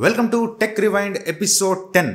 Welcome to tech rewind episode 10.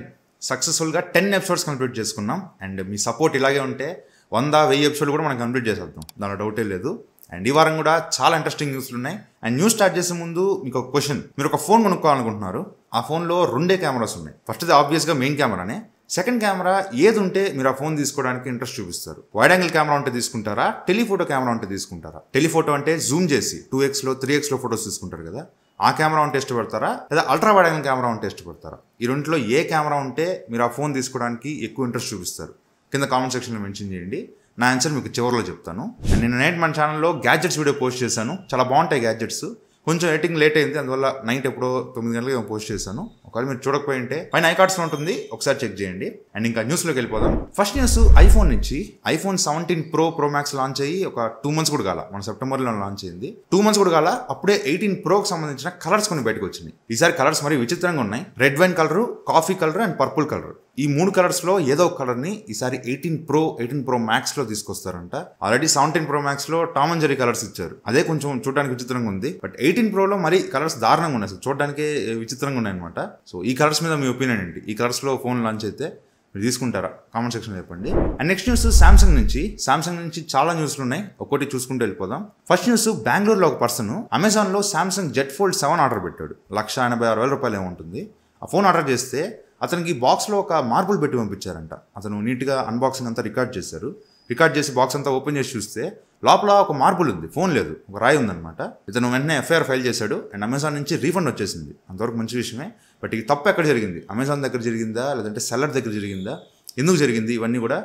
సక్సెస్ఫుల్గా 10 episodes complete చేసుకున్నాం. And me support ఇలాగే ఉంటే 100-1000 ఎపిసోడ్ కూడా మనం కంప్లీట్ చేసేద్దాం, దానిలో డౌటే లేదు. అండ్ ఈ వారం కూడా చాలా ఇంట్రెస్టింగ్ న్యూస్లు ఉన్నాయి. అండ్ న్యూస్ స్టార్ట్ చేసే ముందు మీకు ఒక క్వశ్చన్. మీరు ఒక ఫోన్ కొనుక్కోవాలనుకుంటున్నారు, ఆ ఫోన్లో 2 కెమెరాస్ ఉన్నాయి. ఫస్ట్ది ఆబ్వియస్గా మెయిన్ కెమెరానే. సెకండ్ కెమెరా ఏది ఉంటే మీరు ఆ ఫోన్ తీసుకోవడానికి ఇంట్రెస్ట్ చూపిస్తారు? వైడ్ యాంగిల్ కెమెరా ఉంటే తీసుకుంటారా, టెలిఫోటో కెమెరా ఉంటే తీసుకుంటారా? టెలిఫోటో అంటే జూమ్ చేసి 2xలో 3xలో ఫొటోస్ తీసుకుంటారు కదా, ఆ కెమెరా ఉంటే ఇష్టపడతారా, లేదా అల్ట్రా వైడ్ యాంగిల్ కెమెరా ఉంటే ఇష్టపడతారా? ఈ రెండింటిలో ఏ కెమెరా ఉంటే మీరు ఆ ఫోన్ తీసుకోవడానికి ఎక్కువ ఇంట్రెస్ట్ చూపిస్తారు? కింద కామెంట్ సెక్షన్లో మెన్షన్ చేయండి. నా ఆన్సర్ మీకు చివరిలో చెప్తాను. అండ్ నిన్న నైట్ మన ఛానల్లో గ్యాడ్జెట్స్ వీడియో పోస్ట్ చేశాను. చాలా బాగుంటాయి గ్యాడ్జెట్స్. కొంచెం ఎడిటింగ్ లేట్ అయింది, అందువల్ల నైట్ ఎప్పుడో 9 గంటలకు పోస్ట్ చేశాను. ఒకవేళ మీరు చూడకపోయి ఉంటే పైన ఐకార్డ్స్లో ఉంటుంది, ఒకసారి చెక్ చేయండి. అండ్ ఇంకా న్యూస్లోకి వెళ్ళిపోదాం. ఫస్ట్ న్యూస్, ఐఫోన్ నుంచి ఐఫోన్ 17 ప్రో మ్యాక్స్ లాంచ్ అయ్యి ఒక 2 months కూడా కాల, మన సెప్టెంబర్లో లాంచ్ అయింది. 2 months కూడా కాల, అప్పుడే 18 ప్రోకి సంబంధించిన కలర్స్ కొన్ని బయటకు వచ్చినాయి. ఈసారి కలర్స్ మరి విచిత్రంగా ఉన్నాయి. Red wine colour, coffee colour and purple colour. ఈ 3 కలర్స్లో ఏదో ఒక కలర్ని ఈసారి 18 ప్రో మ్యాక్స్లో తీసుకొస్తారంట. ఆల్రెడీ 17 ప్రో మ్యాక్స్లో టామ్ అండ్ జెర్రీ కలర్స్ ఇచ్చారు, అదే కొంచెం చూడడానికి విచిత్రంగా ఉంది. బట్ 18 ప్రోలో మరి కలర్స్ దారుణంగా ఉన్నాయి, అసలు చూడడానికి విచిత్రంగా ఉన్నాయి అనమాట. సో ఈ కలర్స్ మీద మీ ఒపీనియన్ ఏంటి? ఈ కలర్స్లో ఫోన్ లాంచ్ అయితే మీరు తీసుకుంటారా? కామెంట్ సెక్షన్ చెప్పండి. అండ్ నెక్స్ట్ న్యూస్, సామ్సంగ్ నుంచి చాలా న్యూస్లు ఉన్నాయి, ఒక్కొక్కటి చూసుకుంటూ వెళ్ళిపోదాం. ఫస్ట్ న్యూస్, బెంగళూరులో ఒక పర్సన్ అమెజాన్లో సామ్సంగ్ జెట్ ఫోల్డ్ 7 ఆర్డర్ పెట్టాడు. 186,000 రూపాయలు ఏముంటుంది. ఆ ఫోన్ ఆర్డర్ చేస్తే అతనికి బాక్స్లో ఒక మార్బుల్ పెట్టి పంపించారంట. అతను నీట్గా అన్బాక్సింగ్ అంతా రికార్డ్ చేసి బాక్స్ అంతా ఓపెన్ చేసి చూస్తే లోపల ఒక మార్బుల్ ఉంది, ఫోన్ లేదు, ఒక రాయి ఉందన్నమాట. ఇతను వెంటనే ఎఫ్ఐఆర్ ఫైల్ చేశాడు. అండ్ అమెజాన్ నుంచి రీఫండ్ వచ్చేసింది, అంతవరకు మంచి విషయమే. బట్ ఈ తప్పు ఎక్కడ జరిగింది? అమెజాన్ దగ్గర జరిగిందా, లేదంటే సెల్లర్ దగ్గర జరిగిందా, ఎందుకు జరిగింది? ఇవన్నీ కూడా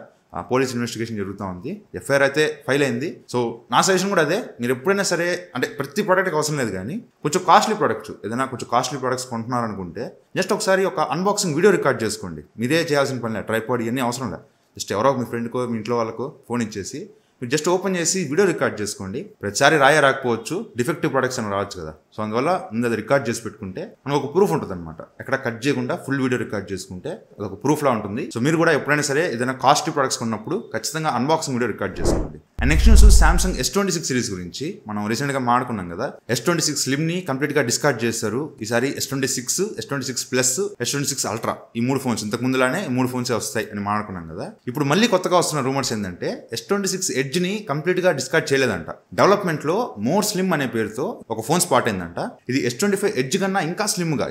పోలీస్ ఇన్వెస్టిగేషన్ జరుగుతూ ఉంది. ఎఫ్ఐఆర్ అయితే ఫైల్ అయింది. సో నా సజెషన్ కూడా అదే, మీరు ఎప్పుడైనా సరే, అంటే ప్రతి ప్రోడక్ట్కి అవసరం లేదు కానీ కొంచెం కాస్ట్లీ ప్రొడక్ట్స్, ఏదైనా కొంచెం కాస్ట్లీ ప్రొడక్ట్స్ కొంటున్నారనుకుంటే జస్ట్ ఒకసారి ఒక అన్బాక్సింగ్ వీడియో రికార్డ్ చేసుకోండి. మీరే చేయాల్సిన పని లేదు, ట్రైపాడ్ ఇవన్నీ అవసరం లేదు. జస్ట్ ఎవరో మీ ఫ్రెండ్కో మీ ఇంట్లో వాళ్ళకో ఫోన్ ఇచ్చేసి మీరు జస్ట్ ఓపెన్ చేసి వీడియో రికార్డ్ చేసుకోండి. ప్రతిసారి రాకపోవచ్చు, డిఫెక్టివ్ ప్రొడక్ట్స్ అని రావచ్చు కదా. సో అందువల్ల ముందు అది రికార్డ్ చేసి పెట్టుకుంటే మనకు ఒక ప్రూఫ్ ఉంటుంది అనమాట. ఎక్కడ కట్ చేయకుండా ఫుల్ వీడియో రికార్డ్ చేసుకుంటే అదొక ప్రూఫ్లా ఉంటుంది. సో మీరు కూడా ఎప్పుడైనా సరే ఏదైనా కాస్ట్లీ ప్రొడక్ట్స్ కొన్నప్పుడు ఖచ్చితంగా అన్బాక్సింగ్ వీడియో రికార్డ్ చేసుకోండి. And next news, Samsung S26 series గురించి మనం రీసెంట్గా మాట్లాడుకున్నాం కదా. S26 స్లిమ్ని కంప్లీట్గా డిస్కార్డ్ చేస్తారు. ఈసారి S26, S26 plus, S26 ultra, ఈ 3 ఫోన్స్ ఇంతకు ముందులానే 3 ఫోన్సే వస్తాయి అని మాట్లాడుకున్నాం కదా. ఇప్పుడు మళ్ళీ కొత్తగా వస్తున్న రూమర్స్ ఏంటంటే S26 ఎడ్జ్ని కంప్లీట్గా డిస్కార్డ్ చేయలేదంట. డెవలప్మెంట్లో మోర్ స్లిమ్ అనే పేరుతో ఒక ఫోన్ స్పాట్ అయిందంట. ఇది S25 ఎడ్జ్ కన్నా ఇంకా స్లిమ్గా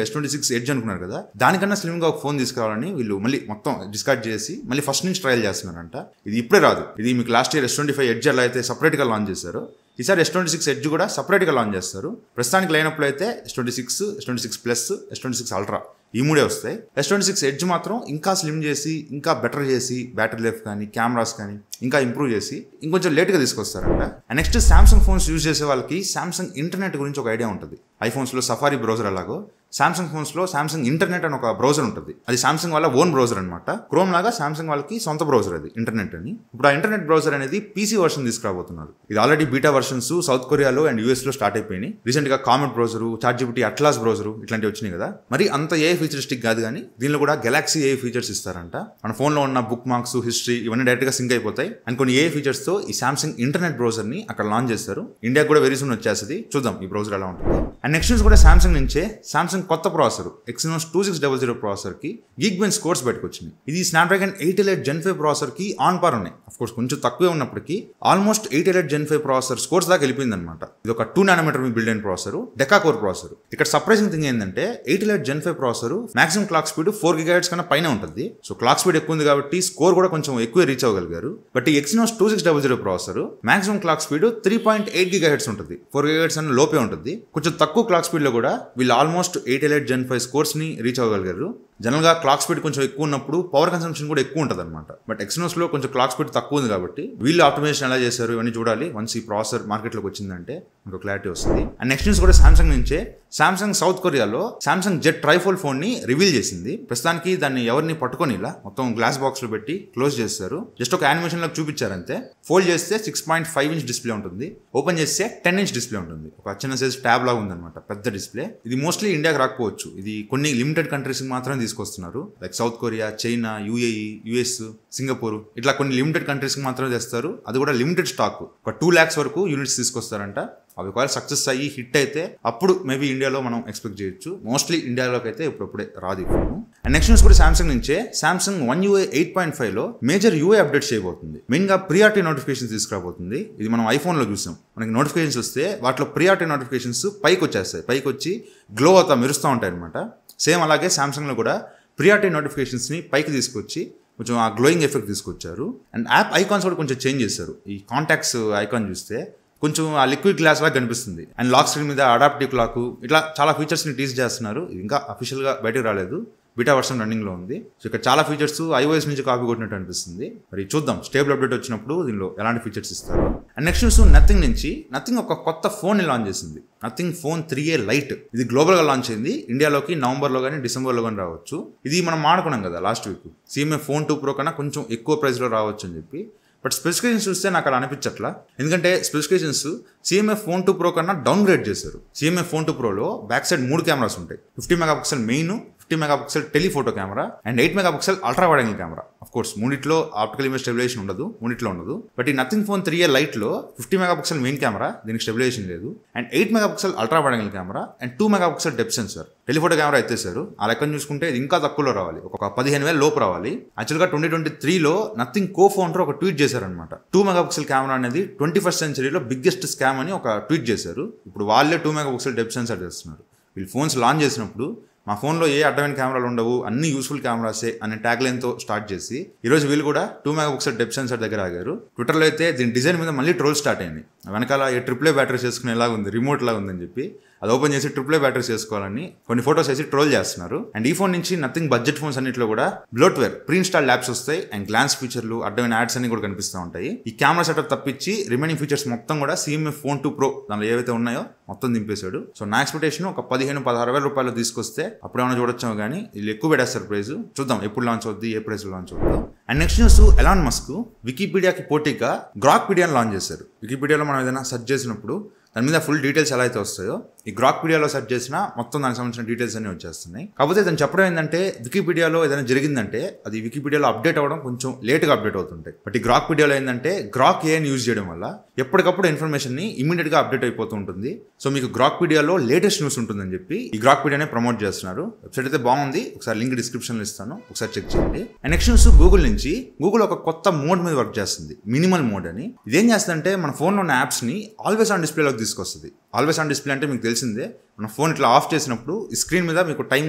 S26 ఎడ్జ్ అనుకున్నారు కదా, దానికన్నా స్లిమ్గా ఒక ఫోన్ తీసుకురావాలని వీళ్ళు మళ్ళీ మొత్తం డిస్కార్డ్ చేసి మళ్ళీ ఫస్ట్ నుంచి ట్రయల్ చేస్తున్నారంట. ఇది ఇప్పుడే రాదు, ఇది మీకు లాస్ట్ ఇయర్ S25 ఎడ్జ్ ఎలా అయితే సపరేట్గా లాంచ్ చేశారు, ఈసారి S26 ఎడ్జ్ కూడా సపరేట్గా లాంచ్ చేస్తారు. ప్రస్తుతానికి లైనప్లో అయితే S26, S26 plus, S26 ultra ఈ 3 వస్తాయి. S26 ఎడ్జ్ మాత్రం ఇంకా స్లిమ్ చేసి, ఇంకా బెటర్ చేసి, బ్యాటరీ లైఫ్ కానీ కెమెరాస్ కానీ ఇంకా ఇంప్రూవ్ చేసి ఇంకొంచెం లేట్గా తీసుకొస్తారంట. And next, Samsung phones use చేసే వాళ్ళకి సామ్సంగ్ ఇంటర్నెట్ గురించి ఒక ఐడియా ఉంటుంది. ఐఫోన్స్లో సఫారీ బ్రౌజర్ ఎలాగో సామ్సంగ్ ఫోన్స్లో సామ్సంగ్ ఇంటర్నెట్ అని ఒక బ్రౌజర్ ఉంటుంది. అది సామ్సంగ్ వాళ్ళ ఓన్ బ్రౌజర్ అనమాట. క్రోమ్ లాగా సామ్సంగ్ వాళ్ళకి సొంత బ్రౌజర్ అది ఇంటర్నెట్ అని. ఇప్పుడు ఆ ఇంటర్నెట్ బ్రౌజర్ అనేది PC వర్షన్ తీసుకురాబోతున్నారు. ఇది ఆల్రెడీ బీటా వర్షన్స్ సౌత్ కొరియాలో అండ్ US లో స్టార్ట్ అయిపోయినాయి. రీసెంట్గా comet browser, ChatGPT Atlas browser ఇట్లాంటివి వచ్చినాయి కదా. మరి అంత ఏ ఫీచరిస్టిక్ కాదు కానీ దీనిలో కూడా గెలాక్సీ ఏ ఫీచర్స్ ఇస్తారంట. మన ఫోన్లో ఉన్న బుక్ మార్క్స్, హిస్టరీ ఇవన్నీ డైరెక్ట్గా సింక్ అయిపోతాయి. అండ్ కొన్ని ఏ ఫీచర్స్తో ఈ సామ్సంగ్ ఇంటర్నెట్ బ్రౌజర్ని అక్కడ లాంచ్ చేస్తారు. ఇండియాకి కూడా వెరీ సూన్ వచ్చేస్తుంది, చూద్దాం ఈ బ్రౌజర్ ఎలా ఉంటుంది. అండ్ నెక్స్ట్ న్యూస్ కూడా సామ్సంగ్ నుంచే. సామ్సంగ్ కొత్త ప్రాసెసర్ Exynos 2600 ప్రాసెసర్ కి Geekbench స్కోర్స్ బయటకు వచ్చినాయి. ఇది స్నాప్డ్రాగన్ 888 Gen 5 ప్రాసెసర్ కి ఆన్ పార్ ఉన్నాయి. అఫ్ కోర్స్ కొంచెం తక్కువే ఉన్నప్పటికీ ఆల్మోస్ట్ 888 Gen 5 ప్రాసెసర్ స్కోర్స్ దాకా వెళ్ళిపోయింది అనమాట. ఇది ఒక 2 nm బిల్డ్ అయిన ప్రాసెసర్, డెకా కోర్ ప్రాసెసర్. ఇక్కడ సర్ప్రైజింగ్ థింగ్ ఏంటంటే 888 Gen 5 processor maximum clock speed 4 GHz కన్నా పైన ఉంటుంది. సో క్లాక్ స్పీడ్ ఎక్కువ ఉంది కాబట్టి స్కోర్ కూడా కొంచెం ఎక్కువ రీచ్ అవ్వగలిగారు. బట్ ఈ Exynos 2600 processor maximum clock speed 3.8 GHz ఉంటుంది, 4 GHz అన్న లోపే ఉంటుంది. కొంచెం తక్కువ క్లాక్ స్పీడ్ లో కూడా వీళ్ళు ఆల్మోస్ట్ 888 Gen 5 స్కోర్స్ ని రీచ్ అవ్వగలిగారు. జనరల్ గా క్లాక్ స్పీడ్ కొంచెం ఎక్కువ ఉన్నప్పుడు పవర్ కన్సంప్షన్ కూడా ఎక్కువ ఉంటుంది అనమాట. బట్ Exynos లో కొంచెం క్లాక్ స్పీడ్ తక్కువ ఉంది కాబట్టి వీళ్ళు ఆప్టిమైజేషన్ ఎలా చేశారు ఇవన్నీ చూడాలి. వన్స్ ఈ ప్రాసెసర్ మార్కెట్లోకి వచ్చిందంటే మీకు క్లారిటీ వస్తుంది. అండ్ నెక్స్ట్ న్యూస్ కూడా సామ్సంగ్ నుంచే. సామ్సంగ్ సౌత్ కొరియాలో సామ్సంగ్ జెట్ ట్రైఫోల్డ్ ఫోన్ ని రివీల్ చేసింది. ప్రస్తుతానికి దాన్ని ఎవరిని పట్టుకొని ఇలా మొత్తం గ్లాస్ బాక్స్ లో పెట్టి క్లోజ్ చేస్తారు. జస్ట్ ఒక యానిమేషన్ లో చూపించారంతే. ఫోల్డ్ చేస్తే 6.5 inch డిస్ప్లే ఉంటుంది, ఓపెన్ చేస్తే 10 inch డిస్ప్లే ఉంటుంది. ఒక చిన్న సైజ్ ట్యాబ్ లాగా ఉందన్నమాట, పెద్ద డిస్ప్లే. ఇది మోస్ట్లీ ఇండియాకి రాకపోవచ్చు, ఇది కొన్ని లిమిటెడ్ కంట్రీస్ మాత్రమే తీసుకొస్తున్నారు. Like south Korea, China, UAE, US, Singapore ఇట్లా కొన్ని లిమిటెడ్ కంట్రీస్ కి మాత్రమే తెస్తారు. అది కూడా లిమిటెడ్ స్టాక్, ఒక 2 lakhs వరకు యూనిట్స్ తీసుకొస్తారంట. అవి ఒకవేళ సక్సెస్ అయ్యి హిట్ అయితే అప్పుడు మేబీ ఇండియాలో మనం ఎక్స్పెక్ట్ చేయొచ్చు. మోస్ట్లీ ఇండియాలోకి అయితే ఇప్పుడే రాదు ఈ ఫోన్. అండ్ నెక్స్ట్ న్యూస్ కూడా సామ్సంగ్ నుంచే. సామ్సంగ్ One UI 8.5లో మేజర్ UI అప్డేట్ చేయబోతుంది. మెయిన్గా ప్రియారిటీ నోటిఫికేషన్స్ తీసుకురాబోతుంది. ఇది మనం ఐఫోన్లో చూసాం. మనకి నోటిఫికేషన్స్ వస్తే వాటిలో ప్రియారిటీ నోటిఫికేషన్స్ పైకి వచ్చేస్తాయి, పైకి వచ్చి గ్లో అవుతా మెరుస్తూ ఉంటాయి అనమాట. సేమ్ అలాగే సామ్సంగ్లో కూడా ప్రియారిటీ నోటిఫికేషన్స్ని పైకి తీసుకొచ్చి కొంచెం ఆ గ్లోయింగ్ ఎఫెక్ట్ తీసుకొచ్చారు. అండ్ యాప్ ఐకాన్స్ కూడా కొంచెం చేంజ్ చేశారు. ఈ కాంటాక్ట్స్ ఐకాన్ చూస్తే కొంచెం ఆ లిక్విడ్ గ్లాస్ లాగా కనిపిస్తుంది. అండ్ లాక్ స్క్రీన్ మీద అడాప్టివ్ క్లాక్, ఇట్లా చాలా ఫీచర్స్ని టీజ్ చేస్తున్నారు. ఇది ఇంకా అఫీషియల్గా బయటకు రాలేదు, బీటా వర్షన్ రన్నింగ్లో ఉంది. సో ఇక్కడ చాలా ఫీచర్స్ iOS నుంచి కాపీ కొట్టినట్టు అనిపిస్తుంది. మరి చూద్దాం స్టేబుల్ అప్డేట్ వచ్చినప్పుడు దీనిలో ఎలాంటి ఫీచర్స్ ఇస్తారు. అండ్ నెక్స్ట్ న్యూస్ నథింగ్ నుంచి. నథింగ్ ఒక కొత్త ఫోన్ని లాంచ్ చేసింది. Nothing phone 3A light. ఇది గ్లోబల్గా లాంచ్ అయింది. ఇండియాలోకి నవంబర్లో కానీ డిసెంబర్లో కానీ రావచ్చు. ఇది మనం మాడుకున్నాం కదా last week, CMA Phone 2 Pro కన్నా కొంచెం ఎక్కువ ప్రైస్లో రావచ్చు అని చెప్పి. బట్ స్పెసిఫికేషన్స్ చూస్తే నాకు అలా అనిపించట్లా. ఎందుకంటే స్పెసిఫికేషన్స్ CMA Phone 2 Pro కన్నా డౌన్ గ్రేడ్ చేశారు. CMA Phone 2 Proలో బ్యాక్ సైడ్ 3 కెమెరాస్ ఉంటాయి. 50 megapixel main, 50 megapixel telephoto camera and 8 megapixel ultra wide angle camera. Of course మూడిట్లో ఆప్టికల్ ఇమేజ్ స్టెబిలైజేషన్ ఉండదు, మూడిట్లో ఉండదు. బట్ ఈ నథింగ్ ఫోన్ 3A లైట్లో 50 మెగాపిక్సెల్ మెయిన్ కెమెరా, దీనికి స్టెబిలైజేషన్ లేదు. And 8 megapixel ultra wide angle camera and 2 megapixel depth sensor. Telephoto camera ఎత్తేసారు. ఆ లెక్కను చూసుకుంటే ఇది ఇంకా తక్కువలో రావాలి, ఒక 15,000 లోపు రావాలి. యాక్చువల్గా 2023లో నథింగ్ కో-ఫౌండర్ ఒక ట్వీట్ చేశారనమాట. 2 మెగాపిక్సెల్ కెమెరా అనేది 21st సెంచరీలో బిగ్గెస్ట్ స్కామ్ అని ఒక ట్వీట్ చేశారు. ఇప్పుడు వాళ్ళే 2 మెగాపిక్సెల్ డెప్త్ సెన్సార్ చేస్తున్నారు. వీళ్ళు ఫోన్స్ లాంచ్ చేసినప్పుడు మా ఫోన్లో ఏ అడ్డమైన కెమెరాలు ఉండవు, అన్ని యూస్ఫుల్ కెమెరాసే అనే ట్యాగ్లైన్తో స్టార్ట్ చేసి ఈరోజు వీళ్ళు కూడా 2 మెగాపిక్సెల్ డెప్త్ సెన్సార్ దగ్గర ఆగారు. ట్విట్టర్లో అయితే దీని డిజైన్ మీద మళ్ళీ ట్రోల్ స్టార్ట్ అయింది. వెనకాల AAA బ్యాటరీస్ చేసుకునేలా ఉంది, రిమోట్ లాగా ఉందని చెప్పి అది ఓపెన్ చేసి AAA బ్యాటరీస్ చేసుకోవాలని కొన్ని ఫోటోస్ వేసి ట్రోల్ చేస్తున్నారు. అండ్ ఈ ఫోన్ నుంచి నథింగ్ బడ్జెట్ ఫోన్స్ అన్నింటిలో కూడా బ్లోట్వేర్, ప్రీ ఇన్స్టాల్ యాప్స్ వస్తాయి అండ్ గ్లాన్స్ ఫీచర్లు, అడ్డమైన యాడ్స్ అన్ని కూడా కనిపిస్తూ ఉంటాయి. ఈ కెమెరా సెటప్ తప్పించి రిమైనింగ్ ఫీచర్స్ మొత్తం కూడా CMA Phone 2 Pro దానిలో ఏవైతే ఉన్నాయో మొత్తం దింపేశాడు. సో నా ఎక్స్పెక్టేషన్ ఒక 15,000-16,000 రూపాయలు తీసుకొస్తే అప్పుడేమైనా చూడొచ్చాము, కానీ వీళ్ళు ఎక్కువ పెట్టేస్తారు ప్రైస్. చూద్దాం ఎప్పుడు లాంచ్ అవుద్ది, ఏ ప్రైస్ లాంచ్ అవుతుందో. And next news, Elon Musk వికీపీడియాకి పోటీగా గ్రాక్పీడియాని లాంచ్ చేశారు. వికీపీడియాలో మనం ఏదైనా సెర్చ్ చేసినప్పుడు దాని మీద ఫుల్ డీటెయిల్స్ ఎలా అయితే వస్తాయో ఈ గ్రాక్పీడియాలో సెర్చ్ చేసినా మొత్తం దానికి సంబంధించిన డీటెయిల్స్ అన్ని వచ్చేస్తున్నాయి. కాకపోతే దాన్ని చెప్పడం ఏంటంటే వికీపీడియాలో ఏదైనా జరిగిందంటే అది వికీపీడియాలో అప్డేట్ అవ్వడం కొంచెం లేట్గా అప్డేట్ అవుతుంటాయి. బట్ ఈ గ్రాక్పీడియాలో ఏంటంటే గ్రాక్ ఏని యూజ్ చేయడం వల్ల ఎప్పటికప్పుడు ఇన్ఫర్మేషన్ని ఇమీడియట్గా అప్డేట్ అయిపోతూ ఉంటుంది. సో మీకు గ్రాక్పీడియాలో లేటెస్ట్ న్యూస్ ఉంటుందని చెప్పి ఈ గ్రాక్పీడియానే ప్రమోట్ చేస్తున్నారు. వెబ్సైట్ అయితే బాగుంది, ఒకసారి లింక్ డిస్క్రిప్షన్లో ఇస్తాను, ఒకసారి చెక్ చేయండి. అండ్ నెక్స్ట్ న్యూస్, గూగుల్ నుంచి. గూగుల్ ఒక కొత్త మోడ్ మీద వర్క్ చేస్తుంది, మినిమల్ మోడ్ అని. ఇదేం చేస్తుందంటే మన ఫోన్లో ఉన్న యాప్స్ని ఆల్వేస్ ఆన్ డిస్ప్లేలోకి తీసుకొస్తుంది. ఆల్వేస్ ఆన్ డిస్ప్లే అంటే మీకు తెలిసిందే, మన ఫోన్ ఇట్లా ఆఫ్ చేసినప్పుడు ఈ స్క్రీన్ మీద మీకు టైం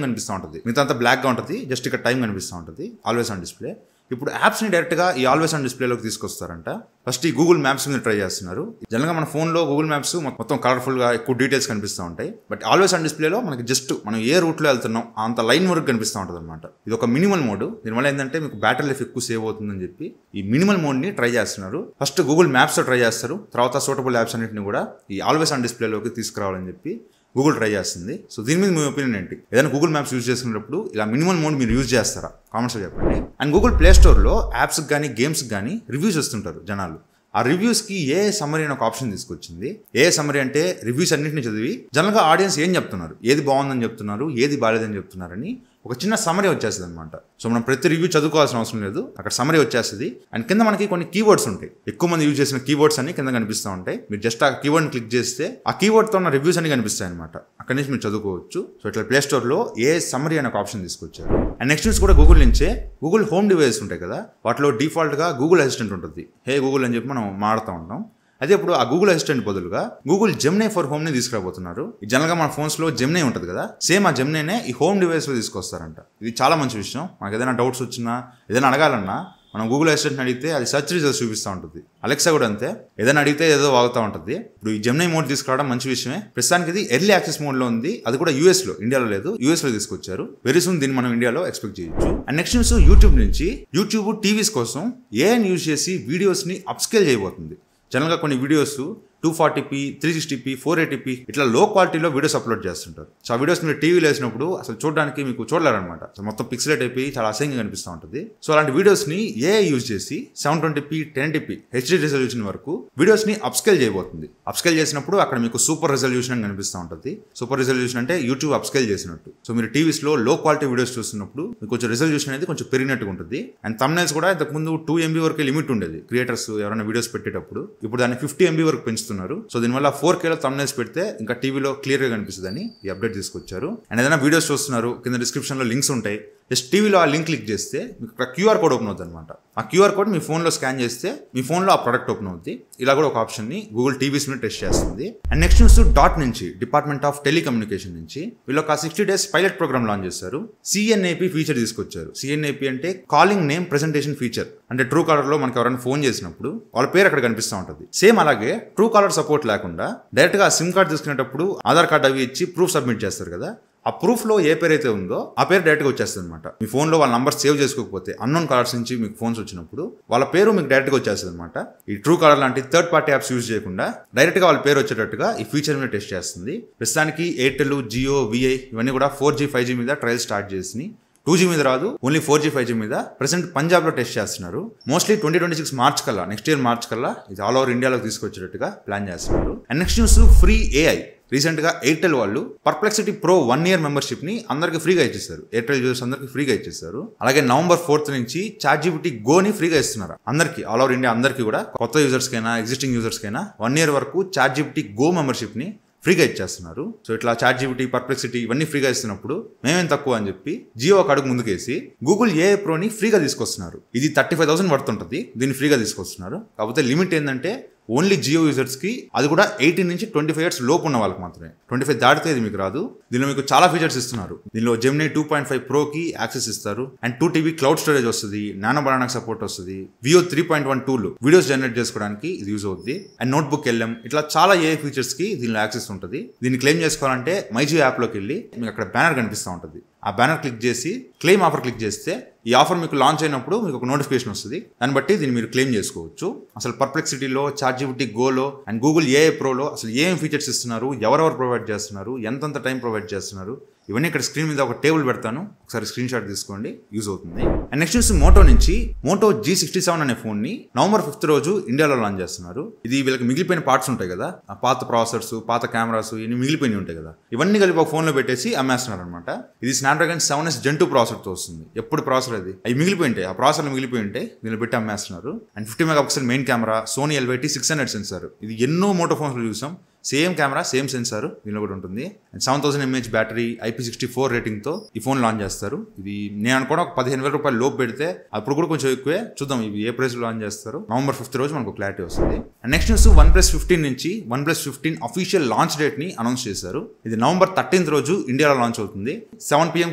కనిపిస్తూ ఉంటుంది, మిగతా అంతా బ్లాక్గా ఉంటుంది, జస్ట్ ఇక్కడ టైం కనిపిస్తూ ఉంటుంది, ఆల్వేస్ ఆన్ డిస్ప్లే. ఇప్పుడు యాప్స్ని డైరెక్ట్గా ఈ ఆల్వేస్ ఆన్ డిస్ప్లేలోకి తీసుకొస్తారంట. ఫస్ట్ ఈ గూగుల్ మ్యాప్స్ మీద ట్రై చేస్తున్నారు. జనరల్గా మన ఫోన్లో గూగుల్ మ్యాప్స్ మొత్తం కలర్ఫుల్గా ఎక్కువ డీటెయిల్స్ కనిపిస్తూ ఉంటాయి. బట్ ఆల్వేస్ ఆన్ డిస్ప్లేలో మనకి జస్ట్ మనం ఏ రూట్లో వెళ్తున్నాం అంత లైన్ వరకు కనిపిస్తూ ఉంటుంది అనమాట. ఇది ఒక మినిమల్ మోడ్. దీనివల్ల ఏంటంటే మీకు బ్యాటరీ లైఫ్ ఎక్కువ సేవ్ అవుతుందని చెప్పి ఈ మినిమల్ మోడ్ని ట్రై చేస్తున్నారు. ఫస్ట్ గూగుల్ మ్యాప్స్తో ట్రై చేస్తారు, తర్వాత సూటబుల్ యాప్స్ అన్నింటిని కూడా ఈ ఆల్వేస్ ఆన్ డిస్ప్లేలోకి తీసుకురావాలని చెప్పి గూగుల్ ట్రై చేస్తుంది. సో దీని మీద మీ ఒపీనియన్ ఏంటి? ఏదైనా గూగుల్ మ్యాప్స్ యూజ్ చేసుకునేటప్పుడు ఇలా మినిమల్ మోడ్ మీరు యూజ్ చేస్తారా? కామెంట్స్లో చెప్పండి. అండ్ గూగుల్ ప్లే స్టోర్లో యాప్స్కి కానీ గేమ్స్కి కానీ రివ్యూస్ వస్తుంటారు జనాలు. ఆ రివ్యూస్కి ఏ సమ్మరీ అని ఒక ఆప్షన్ తీసుకొచ్చింది. ఏ సమ్మరీ అంటే రివ్యూస్ అన్నింటినీ చదివి జనరల్గా ఆడియన్స్ ఏం చెప్తున్నారు, ఏది బాగుందని చెప్తున్నారు, ఏది బాగాలేదని చెప్తున్నారని ఒక చిన్న సమ్మరీ వచ్చేస్తుంది అనమాట. సో మనం ప్రతి రివ్యూ చదువుకోవాల్సిన అవసరం లేదు, అక్కడ సమ్మరీ వచ్చేస్తుంది. అండ్ కింద మనకి కొన్ని కీవర్డ్స్ ఉంటాయి, ఎక్కువ మంది యూజ్ చేసిన కీవర్డ్స్ అన్ని కింద కనిపిస్తూ ఉంటాయి. మీరు జస్ట్ ఆ కీవర్డ్ని క్లిక్ చేస్తే ఆ కీవర్డ్తో ఉన్న రివ్యూస్ అన్ని కనిపిస్తాయి అనమాట. అక్కడి నుంచి మీరు చదువుకోవచ్చు. సో ఇట్లా ప్లే స్టోర్లో ఏ సమ్మరీ అనే ఒక ఆప్షన్ తీసుకొచ్చారు. అండ్ నెక్స్ట్ న్యూస్ కూడా గూగుల్ నుంచే. గూగుల్ హోమ్ డివైస్ ఉంటాయి కదా, వాటిలో డిఫాల్ట్గా గూగుల్ అసిస్టెంట్ ఉంటుంది. హే గూగుల్ అని చెప్పి మనం మాడుతూ ఉంటాం. అదే ఇప్పుడు ఆ గూగుల్ అసిస్టెంట్ బదులుగా గూగుల్ జెమినీ ఫర్ హోమ్ని తీసుకురాబోతున్నారు. జనరల్గా మన ఫోన్స్లో జెమినీ ఉంటుంది కదా, సేమ్ ఆ జెమినీనే ఈ హోమ్ డివైస్లో తీసుకొస్తారంట. ఇది చాలా మంచి విషయం. మనకు ఏదైనా డౌట్స్ వచ్చినా ఏదైనా అడగాలన్నా మనం గూగుల్ అసిస్టెంట్ని అడిగితే అది సెర్చ్ రిజల్ట్స్ చూపిస్తూ ఉంటుంది. అలెక్సా కూడా అంతే, ఏదైనా అడిగితే ఏదో వాగుతూ ఉంటుంది. ఇప్పుడు ఈ జెమినీ మోడ్ తీసుకురావడం మంచి విషయమే. ప్రస్తుతానికి ఇది ఎర్లీ యాక్సెస్ మోడ్లో ఉంది, అది కూడా యూఎస్లో, ఇండియాలో లేదు. యూఎస్లో తీసుకొచ్చారు. వెరీ సూన్ దీన్ని మనం ఇండియాలో ఎక్స్పెక్ట్ చేయొచ్చు. అండ్ నెక్స్ట్ న్యూస్, యూట్యూబ్ నుంచి. యూట్యూబ్ టీవీస్ కోసం ఏఐని యూజ్ చేసి వీడియోస్ని అప్స్కేల్ చేయబోతుంది. జనరల్గా కొన్ని వీడియోస్ 240p, 360p, 480p ఇట్లా లో క్వాలిటీలో వీడియోస్ అప్లోడ్ చేస్తుంటారు. సో ఆ వీడియోస్ మీరు టీవీలో వేసినప్పుడు అసలు చూడడానికి మీకు చూడలేరనమాట. సో మొత్తం పిక్సెలేట్ అయిపోయి చాలా అసహ్యంగా కనిపిస్తూ ఉంటుంది. సో అలాంటి వీడియోస్ని ఏఐ యూజ్ చేసి 720p, 1080p హెచ్డీ రిజల్యూషన్ వరకు వీడియోస్ని అప్స్కేల్ చేయబోతుంది. అప్స్కేల్ చేసినప్పుడు అక్కడ మీకు సూపర్ రిజల్యూషన్ అని కనిపిస్తూ ఉంటుంది. సూపర్ రిజల్యూషన్ అంటే యూట్యూబ్ అప్స్కేల్ చేసినట్టు. సో మీరు టీవీస్లో లో క్వాలిటీ వీడియోస్ చూస్తున్నప్పుడు మీకు కొంచెం రిజల్యూషన్ అనేది కొంచెం పెరిగినట్టుగా ఉంటుంది. అండ్ థంబ్నెయిల్స్ కూడా ఇంతకుముందు 2 MB వరకు లిమిట్ ఉండేది క్రియేటర్స్ ఎవరైనా వీడియోస్ పెట్టేటప్పుడు. ఇప్పుడు దాన్ని 50 MB వరకు పెంచుతున్నారు. ఇస్తున్నారు. సో దీనివల్ల 4K లో thumbnails పెడితే ఇంకా టీవీలో క్లియర్ గా కనిపిస్తుందని ఈ అప్డేట్ తీసుకొచ్చారు. అండ్ ఏదైనా వీడియోస్ చూస్తున్నారు, కింద డిస్క్రిప్షన్ లో లింక్స్ ఉంటాయి. జస్ట్ టీవీలో ఆ లింక్ క్లిక్ చేస్తే మీకు ఇక్కడ QR కోడ్ ఓపెన్ అవుతుంది అనమాట. ఆ QR కోడ్ మీ ఫోన్లో స్కాన్ చేస్తే మీ ఫోన్లో ఆ ప్రొడక్ట్ ఓపెన్ అవుతుంది. ఇలా కూడా ఒక ఆప్షన్ని గూగుల్ టీవీస్ మీద టెస్ట్ చేస్తుంది. అండ్ నెక్స్ట్ న్యూస్ డాట్ నుంచి, డిపార్ట్మెంట్ ఆఫ్ టెలికమ్యూనికేషన్ నుంచి వీళ్ళు ఒక 60 days పైలట్ ప్రోగ్రామ్ లాంచ్ చేశారు. CNAP ఫీచర్ తీసుకొచ్చారు. CNAP అంటే కాలింగ్ నేమ్ ప్రెజెంటేషన్ ఫీచర్. అంటే ట్రూ కాలర్ లో మనకి ఎవరైనా ఫోన్ చేసినప్పుడు వాళ్ళ పేరు అక్కడ కనిపిస్తూ ఉంటుంది. సేమ్ అలాగే ట్రూ కాలర్ సపోర్ట్ లేకుండా డైరెక్ట్ గా సిమ్ కార్డ్ తీసుకునేటప్పుడు ఆధార్ కార్డ్ అవి ఇచ్చి ప్రూఫ్ సబ్మిట్ చేస్తారు కదా, ఆ ప్రూఫ్ లో ఏ పేరు అయితే ఉందో ఆ పేరు డైరెక్ట్ గా వచ్చేస్తుంది అనమాట. మీ ఫోన్ లో వాళ్ళ నంబర్ సేవ్ చేసుకోకపోతే అన్నోన్ కాలర్స్ నుంచి మీకు ఫోన్స్ వచ్చినప్పుడు వాళ్ళ పేరు మీకు డైరెక్ట్ గా వచ్చేస్తుంది అనమాట. ఈ ట్రూ కాలర్ లాంటి థర్డ్ పార్టీ యాప్స్ యూజ్ చేయకుండా డైరెక్ట్ గా వాళ్ళ పేరు వచ్చేటట్టుగా ఈ ఫీచర్ మీద టెస్ట్ చేస్తుంది. ప్రస్తుతానికి ఎయిర్టెల్, జియో, VI ఇవన్నీ కూడా 4G 5G మీద ట్రయల్ స్టార్ట్ చేసి 2G మీద రాదు, ఓన్లీ 4G 5G మీద ప్రెసెంట్ పంజాబ్ లో టెస్ట్ చేస్తున్నారు. మోస్ట్లీ 2026 మార్చ్ కల్లా, నెక్స్ట్ ఇయర్ మార్చ్ కల్లా ఇది ఆల్ ఓవర్ ఇండియాలోకి తీసుకొచ్చేటట్టుగా ప్లాన్ చేస్తున్నారు. And next news free AI. Recent గా ఎయిర్టెల్ వాళ్ళు పర్ప్లెక్సిటీ ప్రో 1 year మెంబర్షిప్ ని అందరికి ఫ్రీగా ఇచ్చేస్తారు. ఎయిర్టెల్ యూజర్స్ అందరికి ఫ్రీగా ఇచ్చేస్తారు. అలాగే November 4th నుంచి ChatGPT Go ని ఫ్రీగా ఇస్తున్నారు అందరికి, ఆల్ ఓవర్ ఇండియా అందరికి కూడా, కొత్త యూజర్స్ కైనా ఎగ్జిస్టింగ్ యూజర్స్ కైనా 1 year వరకు ChatGPT Go మెంబర్షిప్ ని ఫ్రీగా ఇచ్చేస్తున్నారు. సో ఇట్లా ChatGPT, పర్ప్లెక్సిటీ ఇవన్నీ ఫ్రీగా ఇస్తున్నప్పుడు మేమేం తక్కువ అని చెప్పి జియో ఒక అడుగు ముందుకేసి గూగుల్ AI ప్రోని ఫ్రీగా తీసుకొస్తున్నారు. ఇది 35,000 పడుతుంటది, దీన్ని ఫ్రీగా తీసుకొస్తున్నారు. కాకపోతే లిమిట్ ఏంటంటే ఓన్లీ జియో యూజర్స్ కి, అది కూడా 18 నుంచి 25 years లోపు ఉన్న వాళ్ళకి మాత్రమే. 25 దాటితే ఇది మీకు రాదు. దీనిలో మీకు చాలా ఫీచర్స్ ఇస్తున్నారు. దీనిలో Gemini 2.5 Pro కి యాక్సెస్ ఇస్తారు. అండ్ 2 TB క్లౌడ్ స్టోరేజ్ వస్తుంది, నానో బనానాకి సపోర్ట్ వస్తుంది. Veo 3.1 టూల్ వీడియోస్ జనరేట్ చేసుకోవడానికి ఇది యూజ్ అవుతుంది. అండ్ నోట్బుక్ LM ఇట్లా చాలా AI ఫీచర్స్ కి దీనిలో యాక్సెస్ ఉంటుంది. దీన్ని క్లెయిమ్ చేసుకోవాలంటే MyJio యాప్ లోకి వెళ్ళి మీకు అక్కడ బ్యానర్ కనిపిస్తూ ఉంటుంది. ఆ బ్యానర్ క్లిక్ చేసి క్లెయిమ్ ఆఫర్ క్లిక్ చేస్తే ఈ ఆఫర్ మీకు లాంచ్ అయినప్పుడు మీకు ఒక నోటిఫికేషన్ వస్తుంది. దాన్ని బట్టి దీన్ని మీరు క్లెయిమ్ చేసుకోవచ్చు. అసలు పర్ప్లెక్సిటీలో, ChatGPT Goలో అండ్ గూగుల్ AI ప్రోలో అసలు ఏం ఫీచర్స్ ఇస్తున్నారు, ఎవరెవరు ప్రొవైడ్ చేస్తున్నారు, ఎంతంత టైం ప్రొవైడ్ చేస్తున్నారు, ఇవన్నీ ఇక్కడ స్క్రీన్ మీద ఒక టేబుల్ పెడతాను, ఒకసారి స్క్రీన్ షాట్ తీసుకోండి, యూజ్ అవుతుంది. అండ్ నెక్స్ట్ న్యూస్ మోటో నుంచి, మోటో G67 అనే ఫోన్ ని November 5th రోజు ఇండియాలో లాంచ్ చేస్తున్నారు. ఇది వీళ్ళకి మిగిలిపోయిన పార్ట్స్ ఉంటాయి కదా, ఆ పాత ప్రాసెసర్స్, పాత కెమెరాస్ ఇవన్నీ మిగిలిపోయినాయి ఉంటాయి కదా, ఇవన్నీ కలిపి ఒక ఫోన్ లో పెట్టేసి అమ్మేస్తున్నారు అనమాట. ఇది Snapdragon 7S Gen 2 ప్రాసెసర్ తో వస్తుంది. ఎప్పుడు ప్రాసెసర్ అది, అవి మిగిలిపోయి ఉంటాయి, ఆ ప్రాసెసర్లు మిగిలిపోయి ఉంటాయి, దీనిలో పెట్టి అమ్మేస్తున్నారు. And 50 MP main camera, Sony LYT 600 sensor. ఇది ఎన్నో మోటో ఫోన్స్ లో చూసాం. సేమ్ కెమెరా, సేమ్ సెన్సార్ దీనిలో కూడా ఉంటుంది. And 7000 mAh battery, IP64 rating తో ఈ ఫోన్ లాంచ్ చేస్తారు. ఇది నేను అనుకోవడం ఒక 15,000 రూపాయలు లోపు పెడితే, అప్పుడు కూడా కొంచెం ఎక్కువే. చూద్దాం ఇవి ఏ ప్రైస్ లో లాంచ్ చేస్తారు. November 5th రోజు మనకు క్లారిటీ వస్తుంది. అండ్ నెక్స్ట్ న్యూస్ OnePlus 15 నుంచి, OnePlus 15 అఫీషియల్ లాంచ్ డేట్ ని అనౌన్స్ చేశారు. ఇది November 13th రోజు ఇండియాలో లాంచ్ అవుతుంది. 7 PM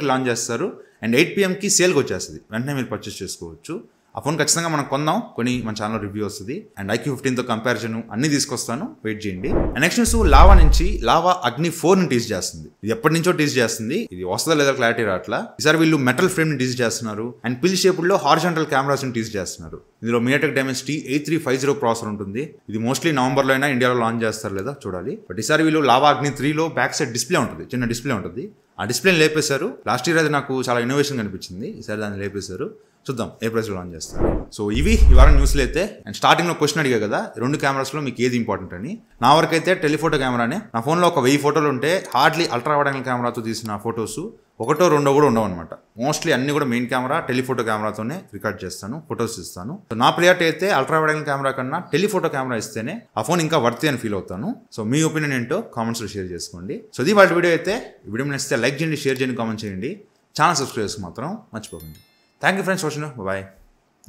కి లాంచ్ చేస్తారు అండ్ 8 PM కి సేల్కి వచ్చేస్తుంది. వెంటనే మీరు పర్చేస్ చేసుకోవచ్చు. ఆ ఫోన్ ఖచ్చితంగా మనం కొందాం, కొని మన ఛానల్ రివ్యూ వస్తుంది. అండ్ iQOO 15తో కంపారిజన్ అన్ని తీసుకొస్తాను, వెయిట్ చేయండి. అండ్ నెక్స్ట్ న్యూస్ లావా నుంచి, లావా అగ్ని 4 ని టీజ్ చేస్తుంది. ఇది ఎప్పటి నుంచో టీజ్ చేస్తుంది, ఇది వస్తుందా లేదా క్లారిటీ రావట్లా. ఈసారి వీళ్ళు మెటల్ ఫ్రేమ్ ని టీజ్ చేస్తున్నారు. అండ్ పిల్ షేప్ లో హారిజాంటల్ కెమెరాస్ ని టీజ్ చేస్తున్నారు. ఇందులో MediaTek Dimensity 8350 ప్రాసెసర్ ఉంటుంది. ఇది మోస్ట్లీ November లో అయినా ఇండియాలో లాంచ్ చేస్తారు లేదా చూడాలి. బట్ ఈసారి వీళ్ళు లావా అగ్ని 3లో బ్యాక్ సైడ్ డిస్ప్లే ఉంటుంది, చిన్న డిస్ప్లే ఉంటుంది. ఆ డిస్ప్లేని లేపేశారు. లాస్ట్ ఇయర్ అది నాకు చాలా ఇన్నోవేషన్ కనిపించింది, ఈసారి దాన్ని లేపేశారు. చూద్దాం ఏ ప్రైస్లో లాంచ్ చేస్తారు. సో ఇవి ఇవాళ న్యూస్లు అయితే. అండ్ స్టార్టింగ్లో క్వశ్చన్ అడిగా కదా, 2 కెమెరాస్లో మీకు ఏది ఇంపార్టెంట్ అని. నా వరకు అయితే టెలిఫోటో కెమెరానే. నా ఫోన్లో ఒక 1000 ఫోటోలు ఉంటే హార్డ్లీ అల్ట్రా వైడ్ యాంగిల్ కెమెరాతో తీసిన ఫొటోస్ 1 or 2 కూడా ఉండవు అనమాట. మోస్ట్లీ అన్ని కూడా మెయిన్ కెమెరా, టెలిఫోటో కెమెరాతోనే రికార్డ్ చేస్తాను, ఫొటోస్ ఇస్తాను. సో నా ప్రియారిటీ అయితే అల్ట్రా వైడ్ యాంగిల్ కెమెరా కన్నా టెలిఫోటో కెమెరా ఇస్తేనే ఆ ఫోన్ ఇంకా వర్తీ అని ఫీల్ అవుతాను. సో మీ ఒపీనియన్ ఏంటో కామెంట్స్లో షేర్ చేసుకోండి. సో ఇది వాళ్ళ వీడియో అయితే. ఈ వీడియో నచ్చితే లైక్ చేయండి, షేర్ చేయండి, కామెంట్ చేయండి. ఛానల్ సబ్స్క్రైబ్ చేసుకో మాత్రం మర్చిపోకండి. Thank you friends, watching. Bye,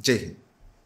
జై హింద్.